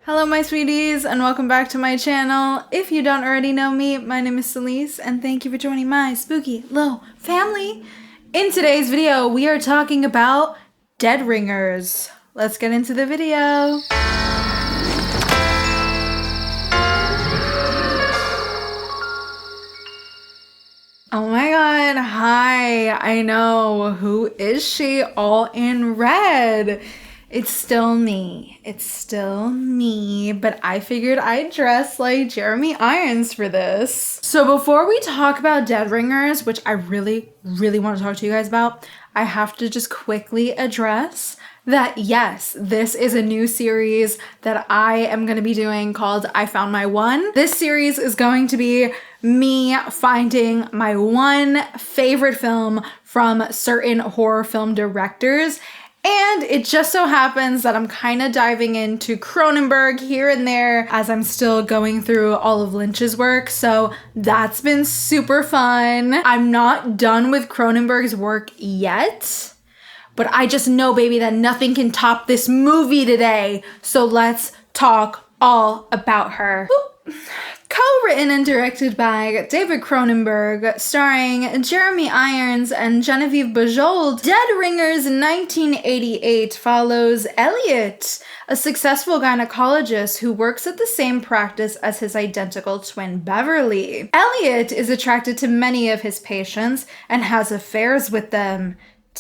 Hello my sweeties and welcome back to my channel. If you don't already know me, my name is Celise and thank you for joining my spooky little family. In today's video, we are talking about dead ringers. Let's get into the video. Oh my god, hi. I know, who is she all in red? It's still me. It's still me, but I figured I'd dress like Jeremy Irons for this. So before we talk about dead ringers, which I really want to talk to you guys about, I have to just quickly address that yes, this is a new series that I am going to be doing called I Found My One. This series is going to be me finding my one favorite film from certain horror film directors. And it just so happens that I'm kind of diving into Cronenberg here and there as I'm still going through all of Lynch's work. So that's been super fun. I'm not done with Cronenberg's work yet, but I just know, baby, that nothing can top this movie today. So let's talk all about her. Co-written and directed by David Cronenberg, starring Jeremy Irons and Genevieve Bujold, Dead Ringers 1988 follows Elliot, a successful gynecologist who works at the same practice as his identical twin Beverly. Elliot is attracted to many of his patients and has affairs with them.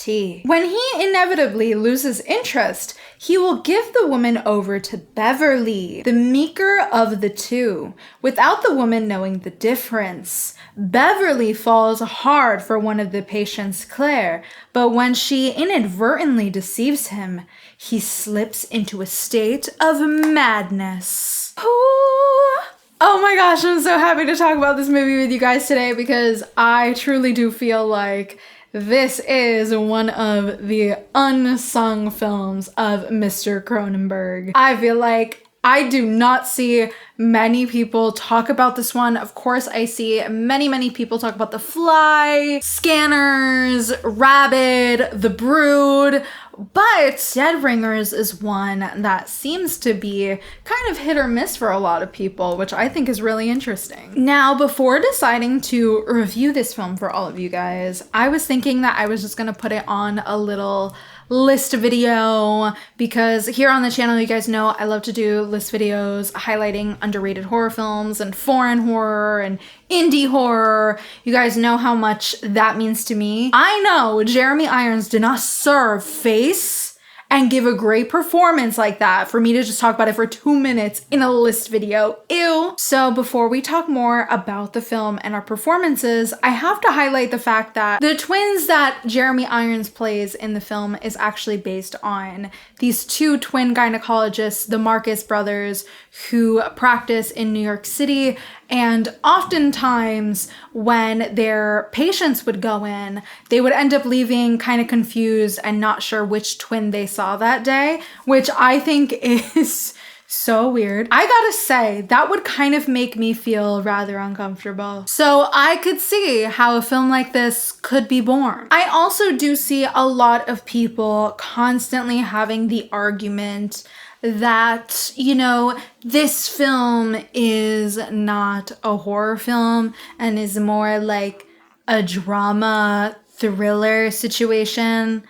When he inevitably loses interest, he will give the woman over to Beverly, the meeker of the two, without the woman knowing the difference. Beverly falls hard for one of the patients, Claire, but when she inadvertently deceives him, he slips into a state of madness. Oh my gosh, I'm so happy to talk about this movie with you guys today because I truly do feel like this is one of the unsung films of Mr. Cronenberg. I feel like I do not see many people talk about this one. Of course, I see many people talk about The Fly, Scanners, Rabid, The Brood, but Dead Ringers is one that seems to be kind of hit or miss for a lot of people, which I think is really interesting. Now, before deciding to review this film for all of you guys, I was thinking that I was just gonna put it on a little list video because here on the channel, you guys know I love to do list videos highlighting underrated horror films and foreign horror and indie horror. You guys know how much that means to me. I know Jeremy Irons did not serve face and give a great performance like that for me to just talk about it for 2 minutes in a list video. Ew. So before we talk more about the film and our performances, I have to highlight the fact that the twins that Jeremy Irons plays in the film is actually based on these two twin gynecologists, the Marcus brothers, who practice in New York City. And oftentimes when their patients would go in, they would end up leaving kind of confused and not sure which twin they saw that day, which I think is so weird. I gotta say, that would kind of make me feel rather uncomfortable. So I could see how a film like this could be born. I also do see a lot of people constantly having the argument that, you know, this film is not a horror film and is more like a drama thriller situation.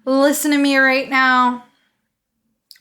Listen to me right now.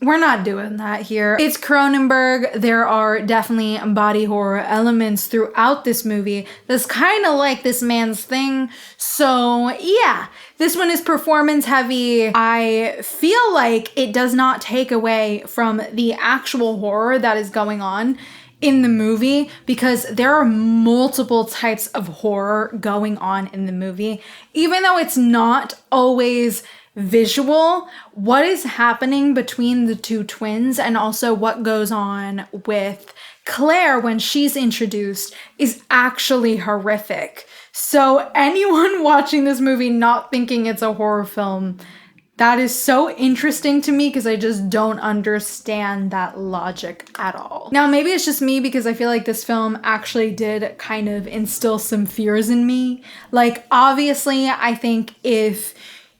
We're not doing that here. It's Cronenberg. There are definitely body horror elements throughout this movie. That's kind of like this man's thing. So yeah, this one is performance heavy. I feel like it does not take away from the actual horror that is going on in the movie because there are multiple types of horror going on in the movie. Even though it's not always visual, what is happening between the two twins and also what goes on with Claire when she's introduced is actually horrific. So anyone watching this movie not thinking it's a horror film, that is so interesting to me because I just don't understand that logic at all. Now, maybe it's just me because I feel like this film actually did kind of instill some fears in me. Like, obviously, I think if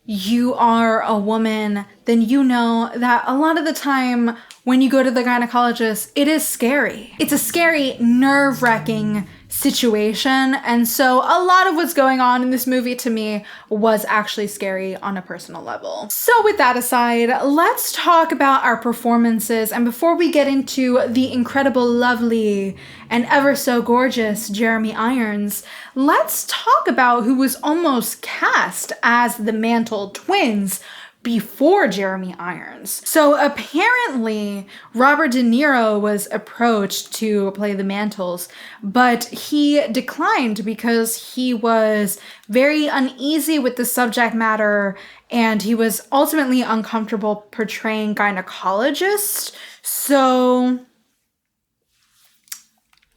you are a woman, then you know that a lot of the time when you go to the gynecologist, it is scary. It's a scary, nerve-wracking situation. And so a lot of what's going on in this movie to me was actually scary on a personal level. So with that aside, let's talk about our performances. And before we get into the incredible, lovely, and ever so gorgeous Jeremy Irons, let's talk about who was almost cast as the Mantle twins before Jeremy Irons. So apparently Robert De Niro was approached to play the Mantles, but he declined because he was very uneasy with the subject matter and he was ultimately uncomfortable portraying gynecologist. So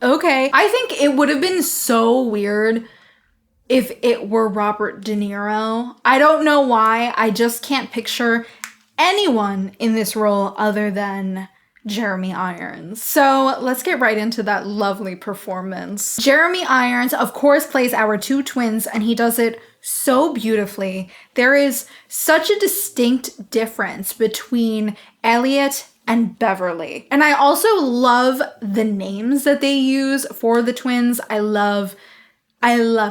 okay. I think it would have been so weird if it were Robert De Niro. I don't know why. I just can't picture anyone in this role other than Jeremy Irons. So let's get right into that lovely performance. Jeremy Irons, of course, plays our two twins, and he does it so beautifully. There is such a distinct difference between Elliot and Beverly. And I also love the names that they use for the twins. I love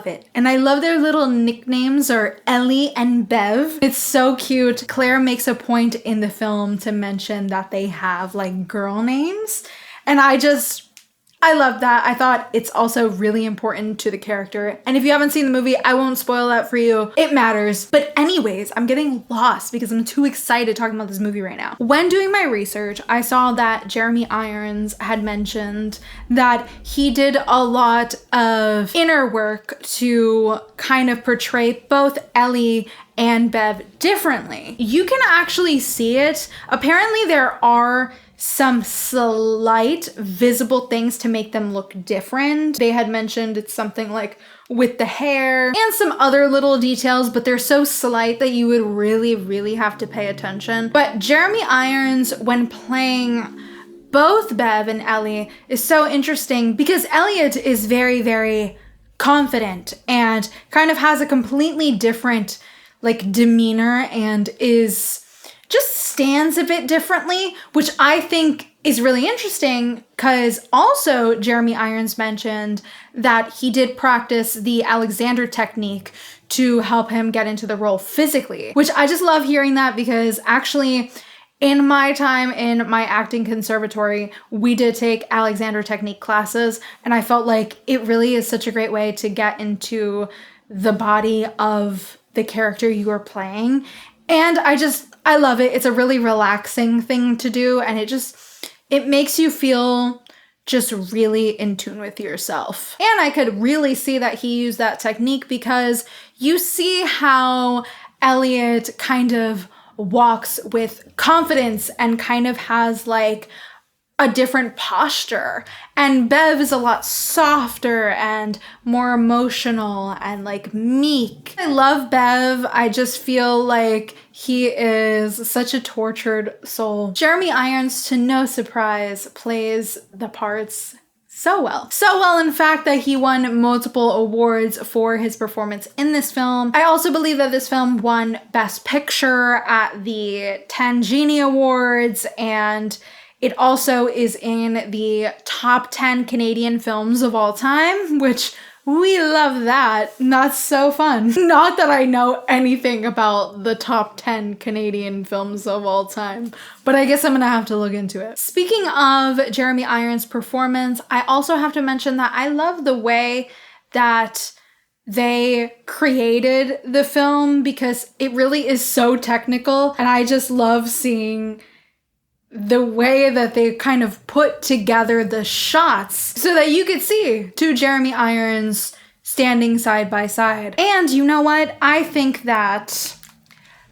it. And I love their little nicknames are Ellie and Bev. It's so cute. Claire makes a point in the film to mention that they have like girl names. And I love that. I thought it's also really important to the character. And if you haven't seen the movie, I won't spoil that for you. It matters. But anyways, I'm getting lost because I'm too excited talking about this movie right now. When doing my research, I saw that Jeremy Irons had mentioned that he did a lot of inner work to kind of portray both Ellie and Bev differently. You can actually see it. Apparently there are some slight visible things to make them look different. They had mentioned it's something like with the hair and some other little details, but they're so slight that you would really, really have to pay attention. But Jeremy Irons, when playing both Bev and Ellie, is so interesting because Elliot is very, very confident and kind of has a completely different like demeanor and just stands a bit differently, which I think is really interesting because also Jeremy Irons mentioned that he did practice the Alexander technique to help him get into the role physically, which I just love hearing that because actually in my time in my acting conservatory, we did take Alexander technique classes and I felt like it really is such a great way to get into the body of the character you are playing. And I love it. It's a really relaxing thing to do. And it makes you feel just really in tune with yourself. And I could really see that he used that technique because you see how Elliot kind of walks with confidence and kind of has like a different posture. And Bev is a lot softer and more emotional and like meek. I love Bev. I just feel like he is such a tortured soul. Jeremy Irons, to no surprise, plays the parts so well. So well, in fact, that he won multiple awards for his performance in this film. I also believe that this film won Best Picture at the 10 Genie Awards, and it also is in the top 10 Canadian films of all time, which we love that. That's so fun. Not that I know anything about the top 10 Canadian films of all time, but I guess I'm gonna have to look into it. Speaking of Jeremy Irons' performance, I also have to mention that I love the way that they created the film because it really is so technical, and I just love seeing the way that they kind of put together the shots so that you could see two Jeremy Irons standing side by side. And you know what? I think that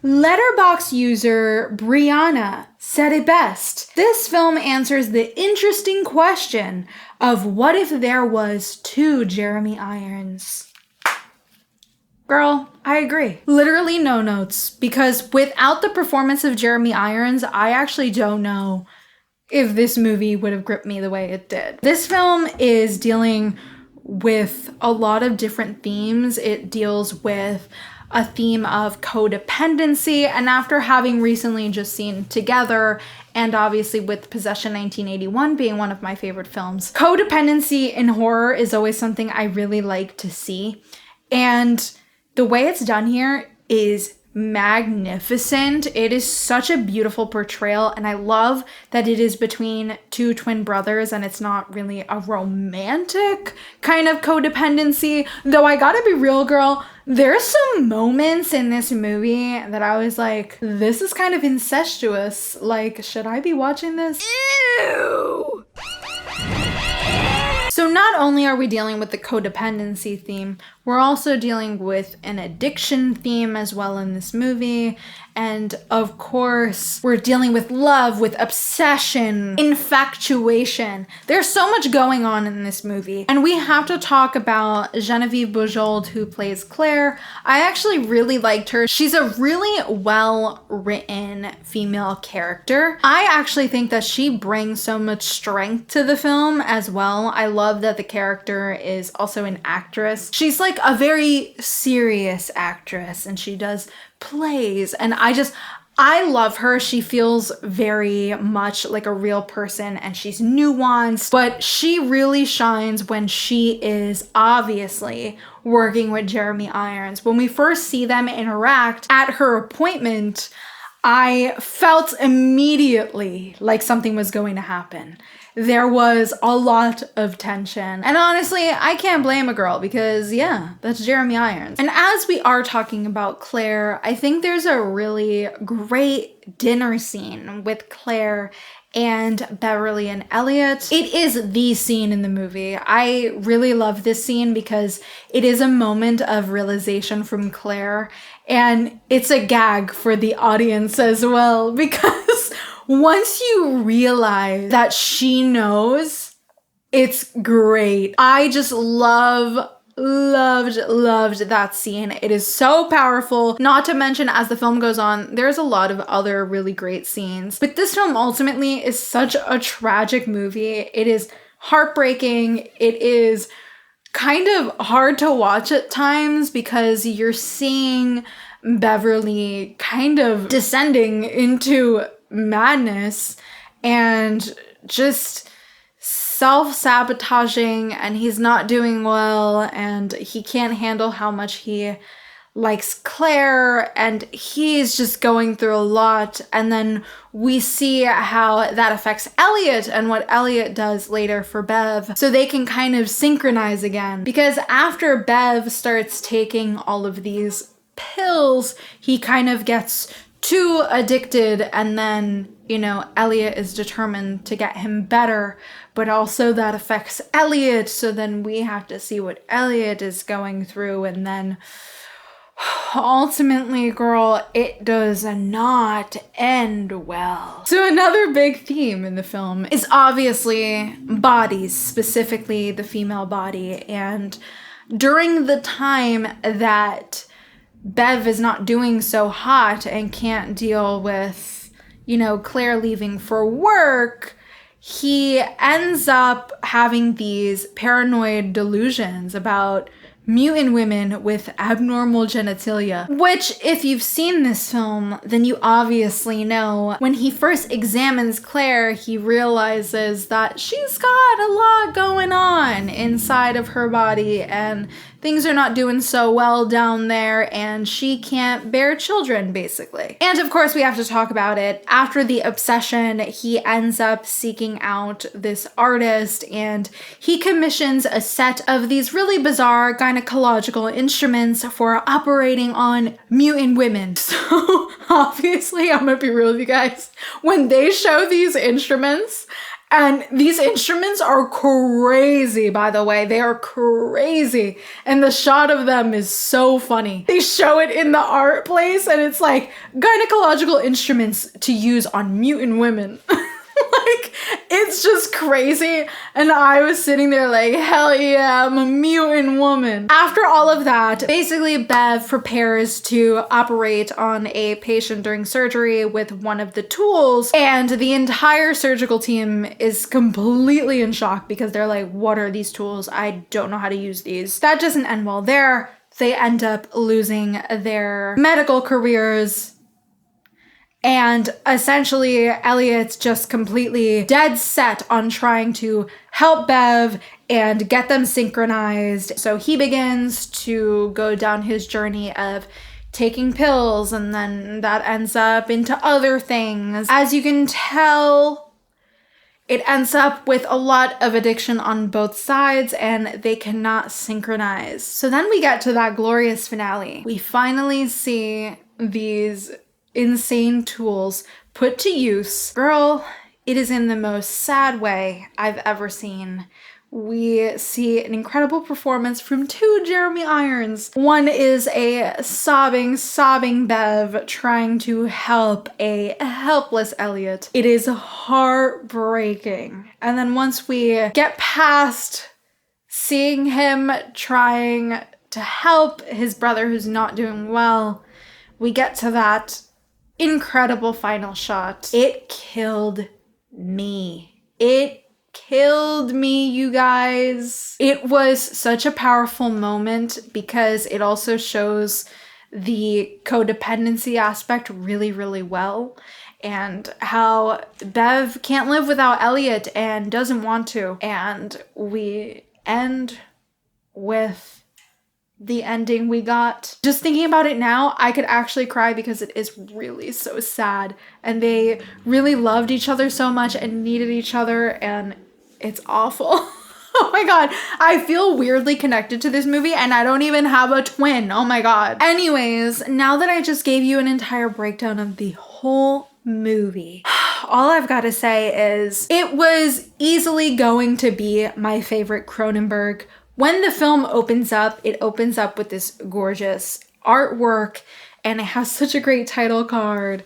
Letterboxd user Brianna said it best. This film answers the interesting question of what if there was two Jeremy Irons? Girl, I agree. Literally no notes, because without the performance of Jeremy Irons, I actually don't know if this movie would have gripped me the way it did. This film is dealing with a lot of different themes. It deals with a theme of codependency. And after having recently just seen Together, and obviously with Possession 1981 being one of my favorite films, codependency in horror is always something I really like to see. And the way it's done here is magnificent. It is such a beautiful portrayal, and I love that it is between two twin brothers and it's not really a romantic kind of codependency. Though I gotta be real, girl, there's some moments in this movie that I was like, this is kind of incestuous. Like, should I be watching this? Ew! So not only are we dealing with the codependency theme, we're also dealing with an addiction theme as well in this movie. And of course, we're dealing with love, with obsession, infatuation. There's so much going on in this movie. And we have to talk about Genevieve Bujold, who plays Claire. I actually really liked her. She's a really well-written female character. I actually think that she brings so much strength to the film as well. I love that the character is also an actress. She's like a very serious actress, and she does plays, and I love her. She feels very much like a real person, and she's nuanced, but she really shines when she is obviously working with Jeremy Irons. When we first see them interact at her appointment, I felt immediately like something was going to happen. There was a lot of tension. And honestly, I can't blame a girl because, yeah, that's Jeremy Irons. And as we are talking about Claire, I think there's a really great dinner scene with Claire and Beverly and Elliot. It is the scene in the movie. I really love this scene because it is a moment of realization from Claire, and it's a gag for the audience as well, because once you realize that she knows, it's great. I just loved that scene. It is so powerful. Not to mention, as the film goes on, there's a lot of other really great scenes. But this film ultimately is such a tragic movie. It is heartbreaking. It is kind of hard to watch at times because you're seeing Beverly kind of descending into madness and just self-sabotaging, and he's not doing well, and he can't handle how much he likes Claire, and he's just going through a lot. And then we see how that affects Elliot and what Elliot does later for Bev, so they can kind of synchronize again. Because after Bev starts taking all of these pills, he kind of gets too addicted, and then, you know, Elliot is determined to get him better, but also that affects Elliot, so then we have to see what Elliot is going through, and then ultimately, girl, it does not end well. So another big theme in the film is obviously bodies, specifically the female body, and during the time that Bev is not doing so hot and can't deal with, you know, Claire leaving for work, he ends up having these paranoid delusions about mutant women with abnormal genitalia, which, if you've seen this film, then you obviously know. When he first examines Claire, he realizes that she's got a lot going on inside of her body, and things are not doing so well down there, and she can't bear children, basically. And of course, we have to talk about it. After the obsession, he ends up seeking out this artist, and he commissions a set of these really bizarre gynecological instruments for operating on mutant women. So obviously, I'm gonna be real with you guys, when they show these instruments, and these instruments are crazy, by the way. They are crazy. And the shot of them is so funny. They show it in the art place, and it's like gynecological instruments to use on mutant women. Like, it's just crazy. And I was sitting there like, hell yeah, I'm a mutant woman. After all of that, basically Bev prepares to operate on a patient during surgery with one of the tools, and the entire surgical team is completely in shock because they're like, what are these tools? I don't know how to use these. That doesn't end well there. they end up losing their medical careers. And essentially, Elliot's just completely dead set on trying to help Bev and get them synchronized. So he begins to go down his journey of taking pills, and then that ends up into other things. As you can tell, it ends up with a lot of addiction on both sides, and they cannot synchronize. So then we get to that glorious finale. We finally see these insane tools put to use. Girl, it is in the most sad way I've ever seen. We see an incredible performance from two Jeremy Irons. One is a sobbing Bev trying to help a helpless Elliot. It is heartbreaking. And then once we get past seeing him trying to help his brother who's not doing well, we get to that incredible final shot. It killed me. It killed me, you guys. It was such a powerful moment because it also shows the codependency aspect really, really well, and how Bev can't live without Elliot and doesn't want to. And we end with the ending we got. Just thinking about it now, I could actually cry because it is really so sad. And they really loved each other so much and needed each other, and it's awful. Oh my god, I feel weirdly connected to this movie, and I don't even have a twin. Oh my god. Anyways, now that I just gave you an entire breakdown of the whole movie, all I've got to say is it was easily going to be my favorite Cronenberg. When the film opens up, it opens up with this gorgeous artwork, and it has such a great title card.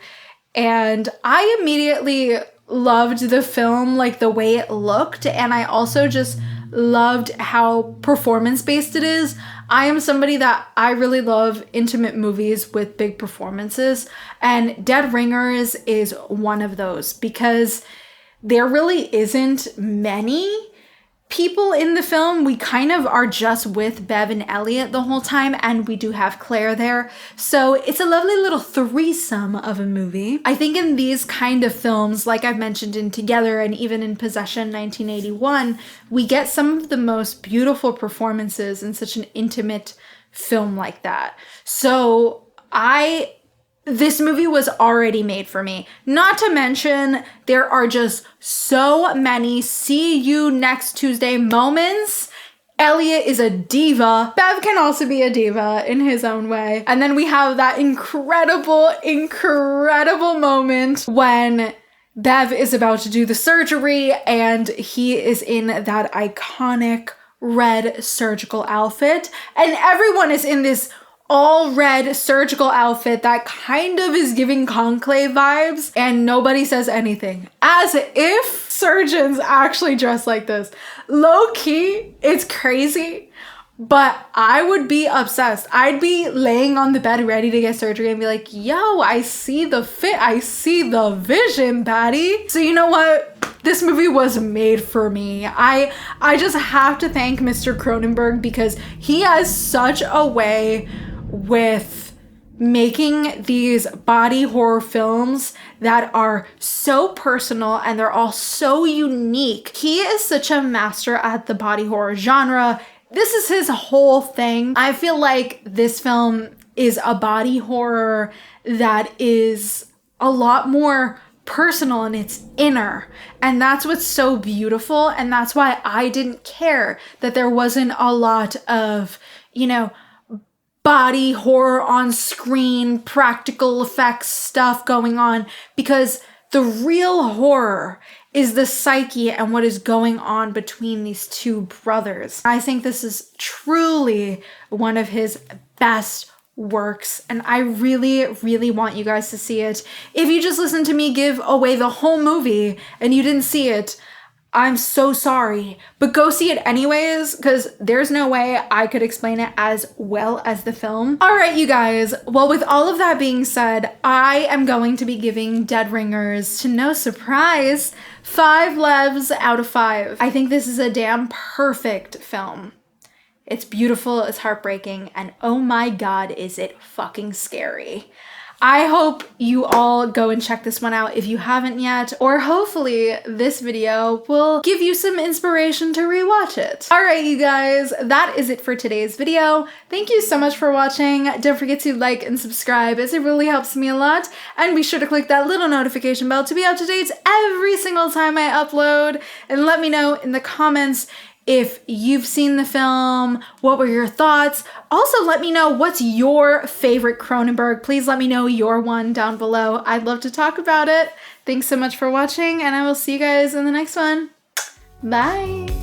And I immediately loved the film, like the way it looked, and I also just loved how performance-based it is. I am somebody that I really love intimate movies with big performances, and Dead Ringers is one of those because there really isn't many people in the film. We kind of are just with Bev and Elliot the whole time, and we do have Claire there. So it's a lovely little threesome of a movie. I think in these kind of films, like I've mentioned in Together and even in Possession 1981, we get some of the most beautiful performances in such an intimate film like that. So this movie was already made for me. Not to mention, there are just so many see you next Tuesday moments. Elliot is a diva. Bev can also be a diva in his own way. And then we have that incredible moment when Bev is about to do the surgery and he is in that iconic red surgical outfit. And everyone is in this all red surgical outfit that kind of is giving Conclave vibes, and nobody says anything. As if surgeons actually dress like this. Low key, it's crazy, but I would be obsessed. I'd be laying on the bed ready to get surgery and be like, yo, I see the fit, I see the vision, baddie. So you know what? This movie was made for me. I just have to thank Mr. Cronenberg because he has such a way with making these body horror films that are so personal and they're all so unique. He is such a master at the body horror genre. This is his whole thing. I feel like this film is a body horror that is a lot more personal and it's inner. And that's what's so beautiful. And that's why I didn't care that there wasn't a lot of, body horror on screen, practical effects stuff going on, because the real horror is the psyche and what is going on between these two brothers. I think this is truly one of his best works, and I really, really want you guys to see it. If you just listened to me give away the whole movie and you didn't see it, I'm so sorry, but go see it anyways, because there's no way I could explain it as well as the film. All right, you guys. Well, with all of that being said, I am going to be giving Dead Ringers, to no surprise, 5 levs out of 5. I think this is a damn perfect film. It's beautiful, it's heartbreaking, and oh my God, is it fucking scary. I hope you all go and check this one out if you haven't yet, or hopefully this video will give you some inspiration to rewatch it. All right, you guys, that is it for today's video. Thank you so much for watching. Don't forget to like and subscribe as it really helps me a lot. And be sure to click that little notification bell to be up to date every single time I upload. And let me know in the comments if you've seen the film, what were your thoughts? Also, let me know what's your favorite Cronenberg. Please let me know your one down below. I'd love to talk about it. Thanks so much for watching, and I will see you guys in the next one. Bye.